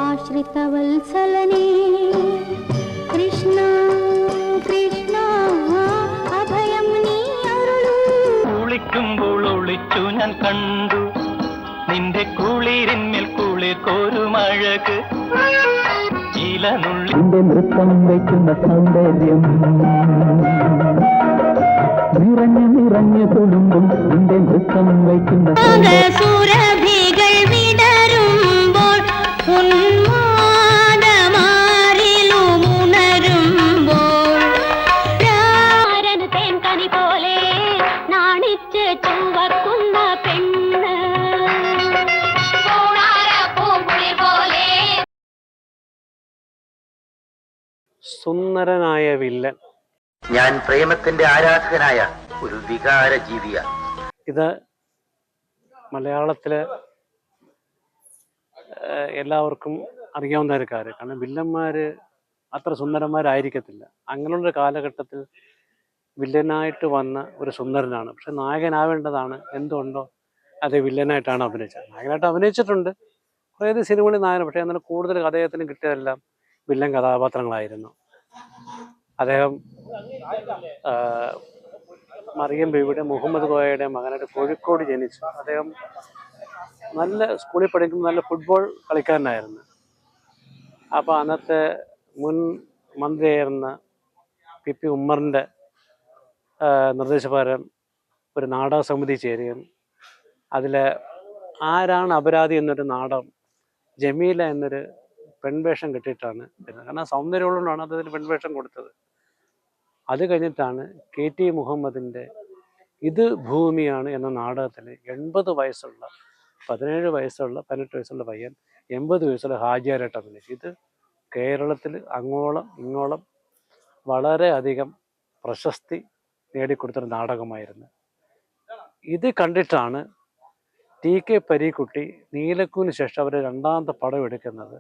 ആശ്രിതവത്സലനേ കൃഷ്ണ കൃഷ്ണ അഭയം നീ അരുളൂ. കുളിക്കുമ്പോൾ ഒളിച്ചു ഞാൻ കണ്ടു നിന്റെ കുളിരിന്മേൽ കുളിർക്കൊരുമഴക്. നിന്റെ നൃത്തം വയ്ക്കുന്ന സൗന്ദര്യം നിറഞ്ഞു നിറഞ്ഞു തൊടുമ്പും നിന്റെ നൃത്തം വയ്ക്കുന്ന സുരഭികൾ വിടരുമ്പോൾ ഉന്മാദമാരിലുമുണരുമ്പോൾ രാരന് തേൻ കനി പോലെ നാണിച്ച് ചുവക്കുന്ന പെണ്ണ് പോലെ. സുന്ദരനായ വില്ലൻ. ഞാൻ പ്രേമത്തിന്റെ ആരാധകനായ ഒരു വികാര ജീവിയാണ്. ഇത് മലയാളത്തിലെ എല്ലാവർക്കും അറിയാവുന്ന ഒരു കാര്യം. കാരണം വില്ലന്മാര് അത്ര സുന്ദരന്മാരായിരിക്കത്തില്ല. അങ്ങനെയുള്ളൊരു കാലഘട്ടത്തിൽ വില്ലനായിട്ട് വന്ന ഒരു സുന്ദരനാണ്. പക്ഷെ നായകനാവേണ്ടതാണ്. എന്തുകൊണ്ടോ അത് വില്ലനായിട്ടാണ് അഭിനയിച്ചത്. നായകനായിട്ട് അഭിനയിച്ചിട്ടുണ്ട് കുറേ സിനിമകളിൽ നായകൻ. പക്ഷേ എന്നാലും കൂടുതൽ അദ്ദേഹത്തിന് കിട്ടിയതെല്ലാം വില്ലൻ കഥാപാത്രങ്ങളായിരുന്നു. അദ്ദേഹം മറിയം ബീവിയുടെ മുഹമ്മദ് കോയയുടെ മകനായിട്ട് കോഴിക്കോട് ജനിച്ചു. അദ്ദേഹം നല്ല സ്കൂളിൽ പഠിക്കുമ്പോൾ നല്ല ഫുട്ബോൾ കളിക്കാരനായിരുന്നു. അപ്പോൾ അന്നത്തെ മുൻ മന്ത്രിയായിരുന്ന പി ഉമ്മറിൻ്റെ നിർദ്ദേശപ്രകാരം ഒരു നാടക സമിതി ചേരുകയും അതിൽ ആരാണ് അപരാധി എന്നൊരു നാടകം ജമീല എന്നൊരു പെൺവേഷം കിട്ടിയിട്ടാണ് വരുന്നത്. കാരണം സൗന്ദര്യമുള്ളതുകൊണ്ടാണ് അദ്ദേഹത്തിന് പെൺവേഷം കൊടുത്തത്. അത് കഴിഞ്ഞിട്ടാണ് KT മുഹമ്മദിൻ്റെ ഇത് ഭൂമിയാണ് എന്ന നാടകത്തിൽ 80 വയസ്സുള്ള 17 വയസ്സുള്ള 18 വയസ്സുള്ള പയ്യൻ 80 വയസ്സുള്ള ഹാജിയാരായിട്ട് അഭിനയിച്ചു. ഇത് കേരളത്തിൽ അങ്ങോളം ഇങ്ങോളം വളരെയധികം പ്രശസ്തി നേടിക്കൊടുത്തൊരു നാടകമായിരുന്നു. ഇത് കണ്ടിട്ടാണ് TK പരീക്കുട്ടി നീലക്കുവിന് ശേഷം അവർ രണ്ടാമത്തെ പടം എടുക്കുന്നത്.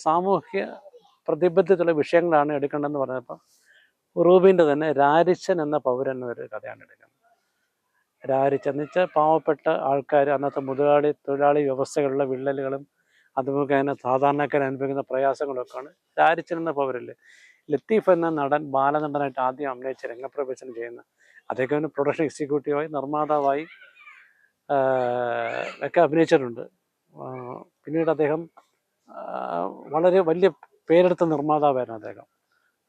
സാമൂഹ്യ പ്രതിബദ്ധതയുള്ള വിഷയങ്ങളാണ് എടുക്കേണ്ടതെന്ന് പറഞ്ഞപ്പോൾ റൂബിൻ്റെ തന്നെ രാരിച്ചൻ എന്ന പൗരൻ എന്നൊരു കഥയാണ് എടുക്കുന്നത്. രാരിച്ചൻ എന്ന് വെച്ചാൽ പാവപ്പെട്ട ആൾക്കാർ, അന്നത്തെ മുതലാളി തൊഴിലാളി വ്യവസ്ഥകളുടെ വിള്ളലുകളും അതുപോലെ തന്നെ സാധാരണക്കാർ അനുഭവിക്കുന്ന പ്രയാസങ്ങളൊക്കെയാണ് രാരിച്ചൻ എന്ന പൗരല്. ലത്തീഫ് എന്ന നടൻ ബാലനടനായിട്ട് ആദ്യം അഭിനയിച്ച് രംഗപ്രവേശനം ചെയ്യുന്ന അദ്ദേഹം പ്രൊഡക്ഷൻ എക്സിക്യൂട്ടീവായി നിർമ്മാതാവായി ഒക്കെ അഭിനയിച്ചിട്ടുണ്ട്. പിന്നീട് അദ്ദേഹം വളരെ വലിയ പേരെടുത്ത നിർമ്മാതാവായിരുന്നു. അദ്ദേഹം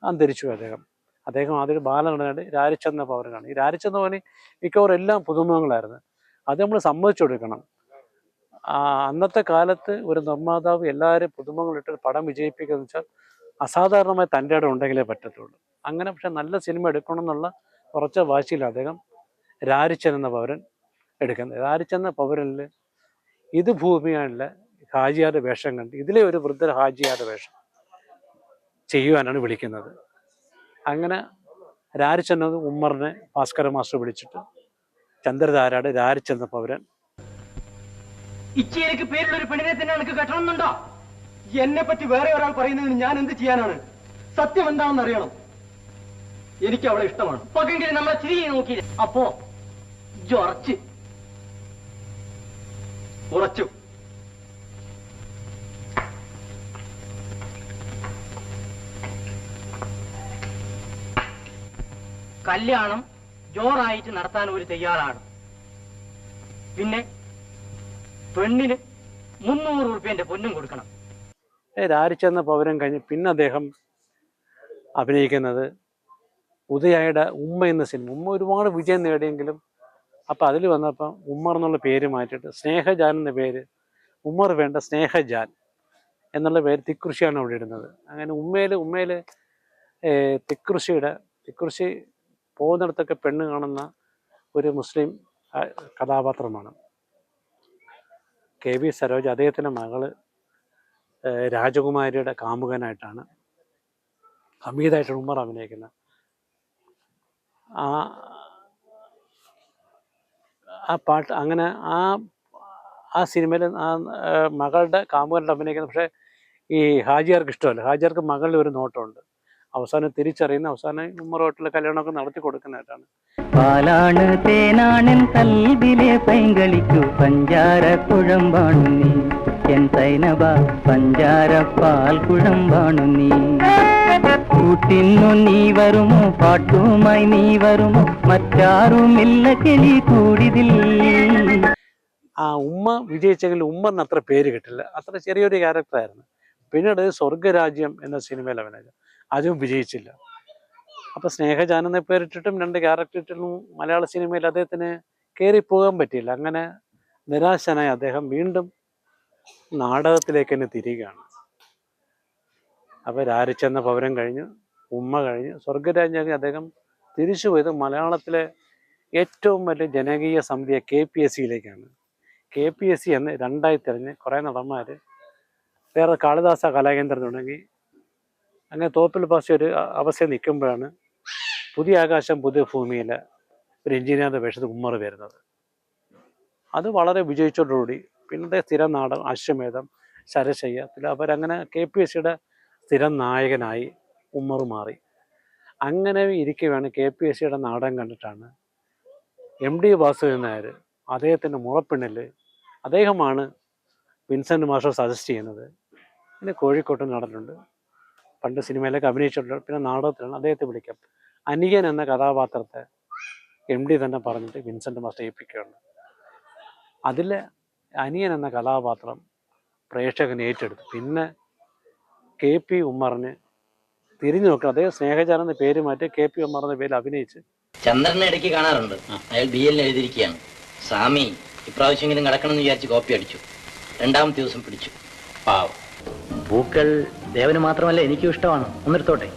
അന്തരിച്ചു. അദ്ദേഹം ആദ്യം ബാലനടനായിട്ട് രാരിച്ചെന്ന പൗരനാണ്. ഈ രാരിച്ചെന്ന പൗരന് മിക്കവാറും എല്ലാം പുതുമുഖങ്ങളായിരുന്നു. അത് നമ്മൾ സമ്മതിച്ചു കൊടുക്കണം. അന്നത്തെ കാലത്ത് ഒരു നിർമ്മാതാവ് എല്ലാവരും പുതുമുഖങ്ങളിട്ട് പടം വിജയിപ്പിക്കുക എന്ന് വെച്ചാൽ അസാധാരണമായ തൻ്റെ ഇടം ഉണ്ടെങ്കിലേ പറ്റത്തുള്ളൂ. അങ്ങനെ പക്ഷെ നല്ല സിനിമ എടുക്കണം എന്നുള്ള കുറച്ച് വാശിയിൽ അദ്ദേഹം രാരിച്ചൻ എന്ന പൗരൻ എടുക്കുന്നത്. രാരിച്ചൻ എന്ന പൗരനിൽ ഇത് ഭൂമിയായുള്ള ഹാജിയാരുടെ വേഷം കണ്ട് ഇതിലെ ഒരു വൃദ്ധ ഹാജിയാരുടെ വേഷം ചെയ്യുവാനാണ് വിളിക്കുന്നത്. അങ്ങനെ രാരിച്ചെന്നത് ഉമ്മറിനെ ഭാസ്കര മാസ്റ്റർ വിളിച്ചിട്ട് ചന്ദ്രധാരാട് രാരിച്ചെന്ന പൗരൻ ഇച്ചേരിക്ക് പേരുള്ള ഒരു പെണ്ണിനെ തന്നെ എനിക്ക് കെട്ടണമെന്നുണ്ടോ? എന്നെ പറ്റി വേറെ ഒരാൾ പറയുന്നതിന് ഞാൻ എന്ത് ചെയ്യാനാണ്? സത്യം എന്താണെന്ന് അറിയണം. എനിക്ക് അവളെ ഇഷ്ടമാണ്. പകെങ്കിലും നമ്മളെ ചിരി നോക്കി. അപ്പോ ഉറച്ചു. കല്യാണം ജോറായിട്ട് നടത്താൻ ഒരു തയ്യാറാണ്. പിന്നെ പെണ്ണിന് 300 രൂപന്റെ പൊന്നും കൊടുക്കണം. രാരിച്ചെന്ന പൗരൻ കഴിഞ്ഞ് പിന്നെ അദ്ദേഹം അഭിനയിക്കുന്നത് ഉദയയുടെ ഉമ്മ എന്ന സിനിമ. ഉമ്മ ഒരുപാട് വിജയം നേടിയെങ്കിലും അപ്പം അതിൽ വന്നപ്പം ഉമ്മർ എന്നുള്ള പേര് മാറ്റിയിട്ട് സ്നേഹജാൻ എന്ന പേര്, ഉമ്മർ വേണ്ട സ്നേഹജാൻ എന്നുള്ള പേര് തിക്കൃഷിയാണ് അവിടെ ഇടുന്നത്. അങ്ങനെ ഉമ്മയിൽ തിക്കൃഷി പോകുന്നിടത്തൊക്കെ പെണ്ണ് കാണുന്ന ഒരു മുസ്ലിം കഥാപാത്രമാണ് KB സരോജ. അദ്ദേഹത്തിൻ്റെ മകള് രാജകുമാരിയുടെ കാമുകനായിട്ടാണ് ഹമീദായിട്ടാണ് ഉമ്മർ അഭിനയിക്കുന്നത്. ആ പാട്ട് അങ്ങനെ ആ സിനിമയിൽ മകളുടെ കാമുകനായിട്ട് അഭിനയിക്കുന്നത്. പക്ഷേ ഈ ഹാജിയാർക്ക് ഇഷ്ടമല്ല. ഹാജിയാർക്ക് മകളിൽ ഒരു നോട്ടമുണ്ട്. അവസാനം തിരിച്ചറിയുന്ന അവസാനം ഉമ്മറുമായിട്ടുള്ള കല്യാണമൊക്കെ നടത്തി കൊടുക്കുന്നതായിട്ടാണ്. പാലാണ് തേനാണെൻ കൽബിലെ പൈങ്കളിക്കു പഞ്ചാര കുഴമ്പാണു നീ എൻ സൈനബ പഞ്ചാര പാൽ കുഴമ്പാണു നീ കൂട്ടിന്നു നീ വരുമോ പാട്ടുമായി നീ വരുമോ മറ്റാരുമില്ല കിളി കൂടിതിൽ. ആ ഉമ്മ വിജയിച്ചെങ്കിൽ ഉമ്മറിന് അത്ര പേര് കിട്ടില്ല, അത്ര ചെറിയൊരു ക്യാരക്ടറായിരുന്നു. പിന്നീട് സ്വർഗരാജ്യം എന്ന സിനിമയിൽ അഭിനയിച്ചു, അതും വിജയിച്ചില്ല. അപ്പൊ സ്നേഹജാൻ എന്ന പേരിട്ടിട്ടും 2 ക്യാരക്ടർ ഇട്ടിട്ടും മലയാള സിനിമയിൽ അദ്ദേഹത്തിന് കയറിപ്പോകാൻ പറ്റിയില്ല. അങ്ങനെ നിരാശനായ അദ്ദേഹം വീണ്ടും നാടകത്തിലേക്ക് തന്നെ തിരികെയാണ്. അപ്പൊ രാരിച്ചെന്ന പൗരം കഴിഞ്ഞു, ഉമ്മ കഴിഞ്ഞു, സ്വർഗരാജ്യം അദ്ദേഹം തിരിച്ചു പോയത് മലയാളത്തിലെ ഏറ്റവും വലിയ ജനകീയ സമിതിയെ KPSCയിലേക്കാണ്. KPSC എന്ന് 2ആയി തിരഞ്ഞ് കുറേ നടന്മാർ വേറെ കാളിദാസ കലാകേന്ദ്രം തുടങ്ങി അങ്ങനെ തോപ്പിൽ പാസി ഒരു അവസ്ഥ നിൽക്കുമ്പോഴാണ് പുതിയ ആകാശം പുതിയ ഭൂമിയിലെ ഒരു എഞ്ചിനീയറുടെ വേഷത്തിൽ ഉമ്മർ വരുന്നത്. അത് വളരെ വിജയിച്ചതോടുകൂടി പിന്നത്തെ സ്ഥിരം നാടകം അശ്വമേധം, ശരശയ്യ, അവരങ്ങനെ KPSCയുടെ സ്ഥിരം നായകനായി ഉമ്മർ മാറി. അങ്ങനെ ഇരിക്കുകയാണ് KPSCയുടെ നാടകം കണ്ടിട്ടാണ് MD വാസുദേവൻ നായർ അദ്ദേഹത്തിൻ്റെ മുറപ്പെണ്ണിൽ അദ്ദേഹമാണ് വിൻസെൻ്റ് മാസ്റ്റർ സജസ്റ്റ് ചെയ്യുന്നത്. പിന്നെ കോഴിക്കോട്ട് നടന്നിട്ടുണ്ട്, പണ്ട് സിനിമയിലൊക്കെ അഭിനയിച്ചിട്ടുണ്ട്, പിന്നെ നാടകത്തിലാണ് അദ്ദേഹത്തെ വിളിക്കാം. അനിയൻ എന്ന കഥാപാത്രത്തെ MD തന്നെ പറഞ്ഞിട്ട് വിൻസെൻ്റ് മാസ്റ്റർ ഏൽപ്പിക്കുകയാണ്. അതിൽ അനിയൻ എന്ന കഥാപാത്രം പ്രേക്ഷകൻ ഏറ്റെടുത്തു. പിന്നെ KP ഉമ്മറിന് തിരിഞ്ഞു നോക്കുക, അദ്ദേഹം സ്നേഹജാൻ എന്ന പേര് മാറ്റി KP ഉമ്മർ എന്ന പേരിൽ അഭിനയിച്ച്. ചന്ദ്രനെ ഇടയ്ക്ക് കാണാറുണ്ട്, അയാൾ BL എഴുതിയിരിക്കുകയാണ്. സ്വാമി ഇപ്രാവശ്യമെങ്കിലും കിടക്കണമെന്ന് വിചാരിച്ച് കോപ്പി അടിച്ചു, 2ാമത്തെ ദിവസം പിടിച്ചു. പാവം. പൂക്കൾ ദേവന് മാത്രമല്ല എനിക്കും ഇഷ്ടമാണ്, ഒന്നെടുത്തോട്ടെ.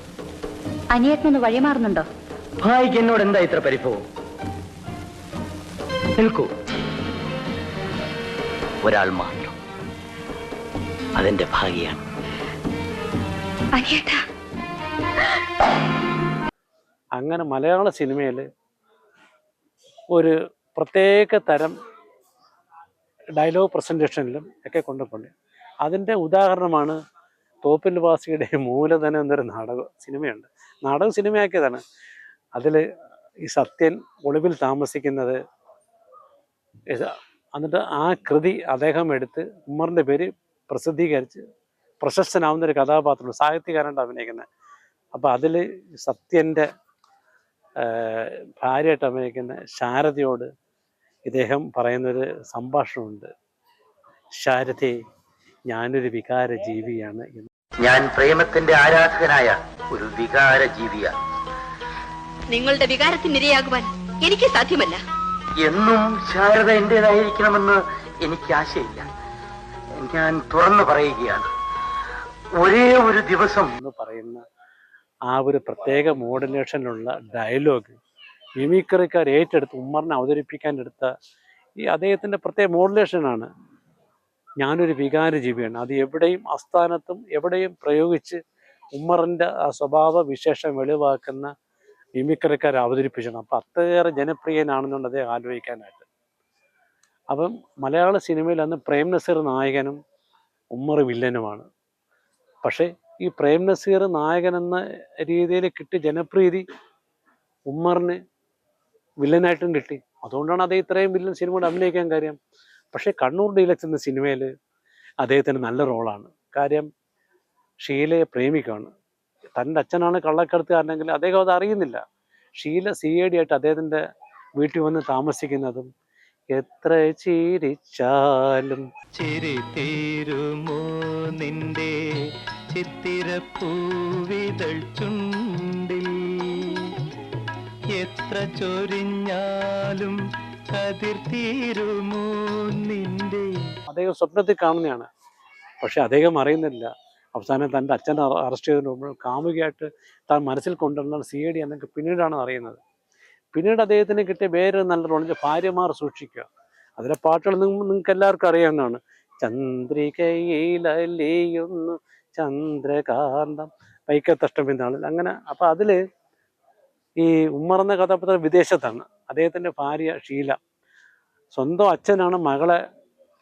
അനിയത്തിനൊന്ന് വഴിമാറുന്നുണ്ടോ? ഭായിക്ക് എന്നോട് എന്താ ഇത്ര പരിഭവം? നിൽക്കൂ. ഒരാൾ മാത്രം, അതെന്റെ ഭാഗ്യാണ്. അങ്ങനെ മലയാള സിനിമയിൽ ഒരു പ്രത്യേക തരം ഡയലോഗ് പ്രസൻറ്റേഷനിലും ഒക്കെ കൊണ്ടുപോയി. അതിൻ്റെ ഉദാഹരണമാണ് തോപ്പിൽ വാസിയുടെ മൂലധനം എന്നൊരു സിനിമയുണ്ട്. നാടകം സിനിമയാക്കിയതാണ്. അതിൽ ഈ സത്യൻ ഒളിവിൽ താമസിക്കുന്നത്, എന്നിട്ട് ആ കൃതി അദ്ദേഹം എടുത്ത് ഉമ്മറിൻ്റെ പേര് പ്രസിദ്ധീകരിച്ച് പ്രശസ്തനാവുന്നൊരു കഥാപാത്രം സാഹിത്യകാരനായിട്ട് അഭിനയിക്കുന്നത്. അപ്പോൾ അതിൽ സത്യൻ്റെ ഭാര്യയായിട്ട് അഭിനയിക്കുന്ന ശാരദയോട് ഇദ്ദേഹം പറയുന്നൊരു സംഭാഷണമുണ്ട്. ശാരദേ, ഞാനൊരു വികാര ജീവിയാണ് എന്ന്. ഞാൻ പ്രേമത്തിന്റെ ആരാധകനായ ഒരു വികാര ജീവിയാണ്. നിങ്ങളുടെ വികാരത്തിനിരയാകുവാൻ എനിക്ക് സാധ്യമല്ല. എന്നും ശാരദ എന്റേതായിരിക്കണമെന്ന് എനിക്ക് ആശയില്ല. ഞാൻ തുറന്നു പറയുകയാണ്, ഒരേ ഒരു ദിവസം എന്ന് പറയുന്ന ആ ഒരു പ്രത്യേക മോഡുലേഷനിലുള്ള ഡയലോഗ് മിമിക്രിക്കാർ ഏറ്റെടുത്ത് ഉമ്മറിനെ അവതരിപ്പിക്കാൻ എടുത്ത ഈ അദ്ദേഹത്തിൻ്റെ പ്രത്യേക മോഡുലേഷനാണ്. ഞാനൊരു വികാര ജീവിയാണ്. അത് എവിടെയും അസ്ഥാനത്തും എവിടെയും പ്രയോഗിച്ച് ഉമ്മറിൻ്റെ ആ സ്വഭാവ വിശേഷം വെളിവാക്കുന്ന മിമിക്രിക്കാർ അവതരിപ്പിച്ചണം. അപ്പം അത്രയേറെ ജനപ്രിയനാണെന്നുണ്ട് അദ്ദേഹം ആലോചിക്കാനായിട്ട്. അപ്പം മലയാള സിനിമയിൽ അന്ന് പ്രേം നസീർ നായകനും ഉമ്മർ വില്ലനുമാണ്. പക്ഷേ ഈ പ്രേം നസീർ നായകൻ എന്ന രീതിയിൽ കിട്ടിയ ജനപ്രീതി ഉമ്മറിന് വില്ലനായിട്ടും കിട്ടി. അതുകൊണ്ടാണ് അദ്ദേഹം ഇത്രയും വില്ലൻ സിനിമയോട് അഭിനയിക്കാൻ കാര്യം. പക്ഷേ കണ്ണൂർ ഡീലക്സ് എന്ന സിനിമയിൽ അദ്ദേഹത്തിന് നല്ല റോളാണ്. കാര്യം ഷീലയെ പ്രേമിക്കുകയാണ്. തൻ്റെ അച്ഛനാണ് കള്ളക്കടത്തുകാരനെങ്കിൽ അദ്ദേഹം അത് അറിയുന്നില്ല. ഷീല CID ആയിട്ട് അദ്ദേഹത്തിൻ്റെ വീട്ടിൽ വന്ന് താമസിക്കുന്നതും എത്ര ചിരിച്ചാലും ചിരി തീരുമോ നിന്റെ ചിത്തിരപ്പൂവിതൾ ചുണ്ടിൽ, എത്ര ചൊരിഞ്ഞാലും കതിർ തീരുമോ നിന്റെ. അദ്ദേഹം സ്വപ്നത്തിൽ കാണുന്നതാണ്. പക്ഷെ അദ്ദേഹം അറിയുന്നില്ല അവസാനം തൻ്റെ അച്ഛനെ അറസ്റ്റ് ചെയ്തിട്ട് കാമുകയായിട്ട് താൻ മനസ്സിൽ കൊണ്ടുവന്ന CID എന്നൊക്കെ പിന്നീടാണ് അറിയുന്നത്. പിന്നീട് അദ്ദേഹത്തിന് കിട്ടിയ വേറെ നല്ല റോളിൽ ഭാര്യമാർ സൂക്ഷിക്കുക. അതിലെ പാട്ടുകൾ നിങ്ങൾക്ക് എല്ലാവർക്കും അറിയാവുന്നതാണ്. ചന്ദ്രികയിലലിയുന്നു ചന്ദ്രകാന്തം വൈക്കത്തഷ്ടമി നാളിൽ. അങ്ങനെ അപ്പം അതിൽ ഈ ഉമ്മർ എന്ന കഥാപാത്രം വിദേശത്താണ്. അദ്ദേഹത്തിൻ്റെ ഭാര്യ ഷീല. സ്വന്തം അച്ഛനാണ് മകളെ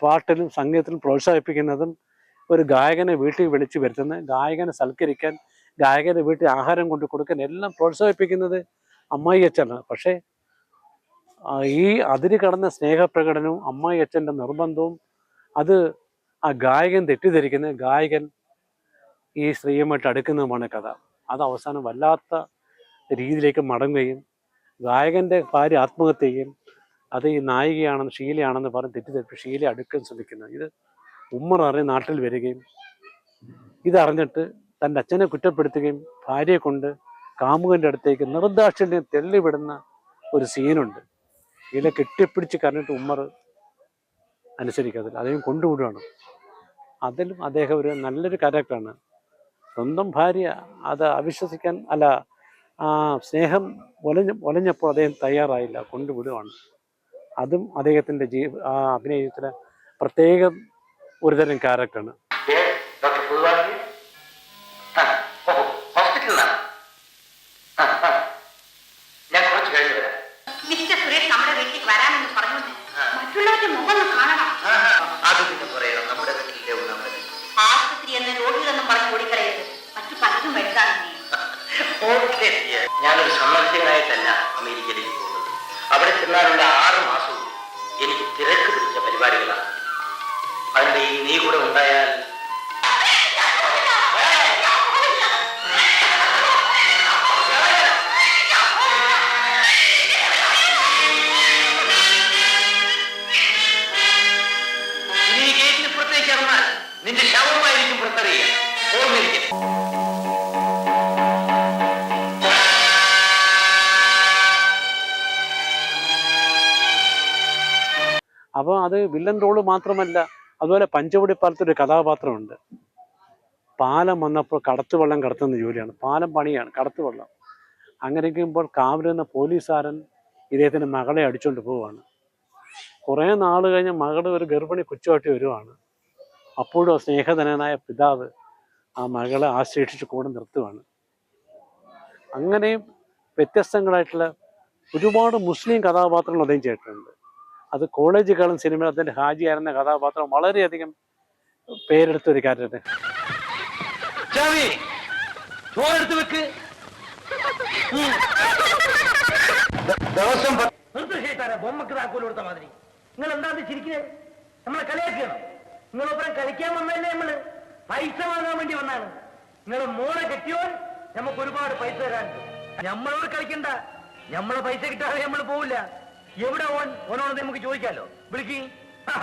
പാട്ടിലും സംഗീതത്തിലും പ്രോത്സാഹിപ്പിക്കുന്നതും ഒരു ഗായകനെ വീട്ടിൽ വിളിച്ചു വരുത്തുന്നത്. ഗായകനെ സൽക്കരിക്കാൻ ഗായകൻ്റെ വീട്ടിൽ ആഹാരം കൊണ്ട് കൊടുക്കാൻ എല്ലാം പ്രോത്സാഹിപ്പിക്കുന്നത് അമ്മായി അച്ഛനാണ്. പക്ഷേ ഈ അതിര് കടന്ന സ്നേഹപ്രകടനവും അമ്മായി അച്ഛൻ്റെ നിർബന്ധവും അത് ആ ഗായകൻ തെറ്റിദ്ധരിക്കുന്നത് ഗായകൻ ഈ സ്ത്രീയുമായിട്ട് അടുക്കുന്നതുമാണ് കഥ. അത് അവസാനം വല്ലാത്ത രീതിയിലേക്ക് മടങ്ങുകയും ഗായകൻ്റെ ഭാര്യ ആത്മഹത്യ ചെയ്യുകയും അത് ഈ നായികയാണെന്ന് ഷീലയാണെന്ന് പറഞ്ഞ് തെറ്റിദ്ധരിപ്പ് ഷീല അടുക്കാൻ ശ്രമിക്കുന്നത്. ഇത് ഉമ്മർ അറിഞ്ഞ് നാട്ടിൽ വരികയും ഇതറിഞ്ഞിട്ട് തൻ്റെ അച്ഛനെ കുറ്റപ്പെടുത്തുകയും ഭാര്യയെ കൊണ്ട് കാമുകൻ്റെ അടുത്തേക്ക് നിർദാക്ഷിണ്യം തെള്ളിവിടുന്ന ഒരു സീനുണ്ട്. ഷീല കെട്ടിപ്പിടിച്ച് കരഞ്ഞിട്ട് ഉമ്മർ അനുസരിക്കത്തില്ല, അദ്ദേഹം കൊണ്ടുവിടുകയാണ്. അതിലും അദ്ദേഹം ഒരു നല്ലൊരു ക്യാരക്ടറാണ്. സ്വന്തം ഭാര്യ അത് അവിശ്വസിക്കാൻ സ്നേഹം ഒലഞ്ഞപ്പോൾ അദ്ദേഹം തയ്യാറായില്ല, കൊണ്ടുവിടുകയാണ്. അതും അദ്ദേഹത്തിൻ്റെ അഭിനയത്തിലെ പ്രത്യേകം ഒരുതരം ക്യാരക്ടറാണ്. ഡോക്ടർ പൊതുവാക്കി ഹോസ്പിറ്റലിലാണ്. ഞാൻ കുറച്ച് കഴിഞ്ഞ് വരാം. മിസ്റ്റർ സുരേഷ് നമ്മുടെ വീട്ടിലേക്ക് വരാമെന്ന് പറഞ്ഞു. മറ്റുള്ളവരുടെ മുഖം കാണണം. അത് പിന്നെ പറയണം, നമ്മുടെ വീട്ടിലെ നമ്മുടെ ആശുപത്രി എന്ന് രോഗികളെന്നും പറഞ്ഞ് ഓടിക്കളയരുത്. മറ്റു പലതും വരുത്താൻ ഓക്കെ. ഞാനൊരു സന്ദർശകനായിട്ടല്ല അമേരിക്കയിലേക്ക് പോകുന്നത്. അവിടെ ചെന്നാലുള്ള 6 മാസവും എനിക്ക് തിരക്ക് പിടിച്ച പരിപാടികളാണ്. അതിൻ്റെ ഈ നീ കൂടെ ഉണ്ടായാൽ നീ ഗേറ്റിന് പുറത്തേക്ക് ഇറന്നാൽ നിന്റെ ശവമായിരിക്കും പുറത്തറിയുക. ഓർമ്മിരിക്കും. അപ്പോൾ അത് വില്ലൻ റോള് മാത്രമല്ല, അതുപോലെ പഞ്ചവടിപ്പാലത്തൊരു കഥാപാത്രമുണ്ട്. പാലം വന്നപ്പോൾ കടത്തുവെള്ളം കടത്തുന്ന ജോലിയാണ്, പാലം പണിയാണ്, കടത്തുവെള്ളം. അങ്ങനെ ഇരിക്കുമ്പോൾ കാവലിരുന്ന പോലീസുകാരൻ ഇദ്ദേഹത്തിൻ്റെ മകളെ അടിച്ചുകൊണ്ട് പോവുകയാണ്. കുറേ നാൾ കഴിഞ്ഞ് മകൾ ഒരു ഗർഭിണി കൊച്ചുമായിട്ട് വരുവാണ്. അപ്പോഴും ആ സ്നേഹധനനായ പിതാവ് ആ മകളെ ആശ്ലേഷിച്ച് കൂടെ നിർത്തുകയാണ്. അങ്ങനെയും വ്യത്യസ്തങ്ങളായിട്ടുള്ള ഒരുപാട് മുസ്ലിം കഥാപാത്രങ്ങൾ അദ്ദേഹം ചെയ്തിട്ടുണ്ട്. അത് കോളേജ് കാലം സിനിമയിൽ അതിൻ്റെ ഹാജിയായിരുന്ന കഥാപാത്രം വളരെയധികം പേരെടുത്ത ഒരു കാര്യമാണ്. ബൊമ്മക്ക് താക്കോൽ കൊടുത്ത മാതിരി നിങ്ങൾ എന്താ ചിരിക്കുന്നത്? നമ്മളെ കളിയാക്കണം. നിങ്ങളൊപ്പം കളിക്കാൻ വന്നല്ലേ? നമ്മള് പൈസ വാങ്ങാൻ വേണ്ടി വന്നാണ്. നിങ്ങൾ മോളെ കെട്ടിയോൻ നമുക്ക് ഒരുപാട് പൈസ തരാനുണ്ട്. നമ്മളോട് കളിക്കണ്ട. നമ്മളെ പൈസ കിട്ടാതെ നമ്മൾ പോവില്ല. എവിടെ ഓനോട് നമുക്ക് ചോദിക്കാലോ. വിളിക്ക്.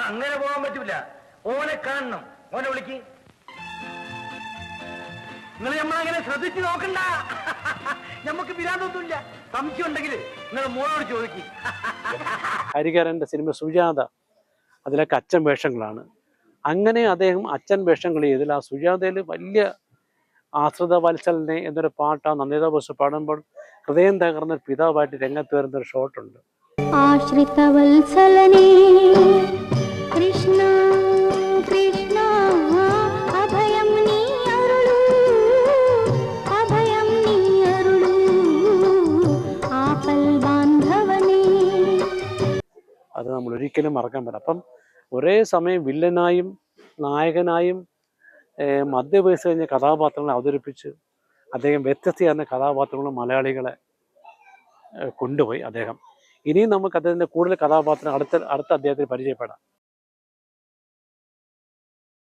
അങ്ങനെ പോകാൻ പറ്റൂല. ഓനെ കാണണം. ഓനെ വിളിക്ക്. നിങ്ങൾ നമ്മളങ്ങനെ ശ്രദ്ധിച്ചു നോക്കണ്ട. നമുക്ക് വിരാതൊന്നുമില്ല. സംശയം ഉണ്ടെങ്കിൽ നിങ്ങൾ മോനോട് ചോദിക്കും. ഹരിഹരൻ്റെ സിനിമ സുജാത, അതിലൊക്കെ അച്ഛൻ വേഷങ്ങളാണ്. അങ്ങനെ അദ്ദേഹം അച്ഛൻ വേഷങ്ങൾ ചെയ്തിൽ ആ സുജാതയിൽ വലിയ ആശ്രിത വത്സലനെ എന്നൊരു പാട്ട് ആ നന്ദിത ബോസ് പാടുമ്പോൾ ഹൃദയം തകർന്ന പിതാവായിട്ട് രംഗത്ത് വരുന്നൊരു ഷോട്ടുണ്ട്. ആശ്രിത വത്സലനേ കൃഷ്ണ കൃഷ്ണ അഭയം നീ അരുളൂ, അഭയം നീ അരുളൂ ആപൽ ബാന്ധവനേ. അത് നമ്മൾ ഒരിക്കലും മറക്കാൻ പറ്റില്ല. അപ്പം ഒരേ സമയം വില്ലനായും നായകനായും മധ്യവയസ്സ് കഴിഞ്ഞ കഥാപാത്രങ്ങളെ അവതരിപ്പിച്ച് അദ്ദേഹം വ്യത്യസ്തമായ കഥാപാത്രങ്ങളും മലയാളികളെ കൊണ്ടുപോയി അദ്ദേഹം. ഇനിയും നമുക്ക് അദ്ദേഹത്തിൻ്റെ കൂടുതൽ കഥാപാത്രം അടുത്ത അദ്ദേഹത്തിന് പരിചയപ്പെടാം.